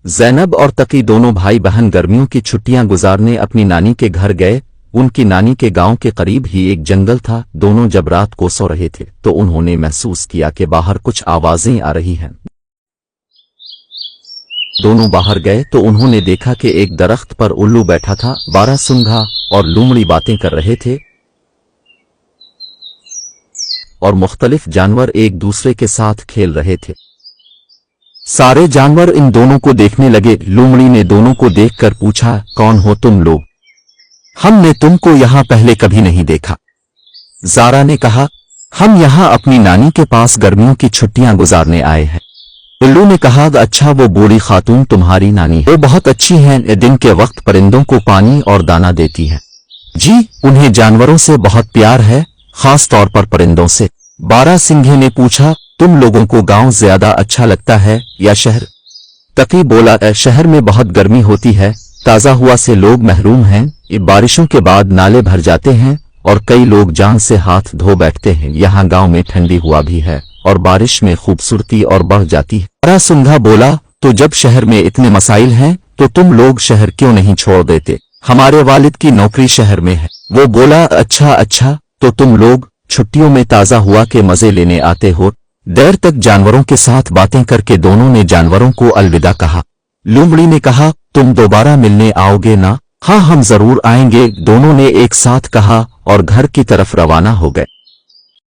ज़ैनब और तकी दोनों भाई बहन गर्मियों की छुट्टियां गुजारने अपनी नानी के घर गए। उनकी नानी के गांव के करीब ही एक जंगल था। दोनों जब रात को सो रहे थे तो उन्होंने महसूस किया कि बाहर कुछ आवाजें आ रही हैं। दोनों बाहर गए तो उन्होंने देखा कि एक दरख्त पर उल्लू बैठा था। बारहसिंघा और लूमड़ी बातें कर रहे थे और मुख्तलिफ जानवर एक दूसरे के साथ खेल रहे थे। सारे जानवर इन दोनों को देखने लगे। लूमड़ी ने दोनों को देखकर पूछा, कौन हो तुम लोग? हमने तुमको यहां पहले कभी नहीं देखा। ज़ारा ने कहा, हम यहां अपनी नानी के पास गर्मियों की छुट्टियां गुजारने आए हैं। उल्लू ने कहा, अच्छा, वो बूढ़ी खातून तुम्हारी नानी है? वो बहुत अच्छी हैं, दिन के वक्त परिंदों को पानी और दाना देती है। जी, उन्हें जानवरों से बहुत प्यार है, खास तौर पर परिंदों से। बारहसिंघे ने पूछा, तुम लोगों को गांव ज्यादा अच्छा लगता है या शहर? तकी बोला, शहर में बहुत गर्मी होती है, ताजा हुआ से लोग महरूम हैं। बारिशों के बाद नाले भर जाते हैं और कई लोग जान से हाथ धो बैठते हैं। यहाँ गांव में ठंडी हुआ भी है और बारिश में खूबसूरती और बढ़ जाती है। बारहसिंघा बोला, तो जब शहर में इतने मसाइल हैं तो तुम लोग शहर क्यों नहीं छोड़ देते? हमारे वालिद की नौकरी शहर में है। वो बोला, अच्छा, तो तुम लोग छुट्टियों में ताजा हुआ के मजे लेने आते हो? देर तक जानवरों के साथ बातें करके दोनों ने जानवरों को अलविदा कहा। लूमड़ी ने कहा, तुम दोबारा मिलने आओगे ना? हाँ, हम जरूर आएंगे, दोनों ने एक साथ कहा और घर की तरफ रवाना हो गए।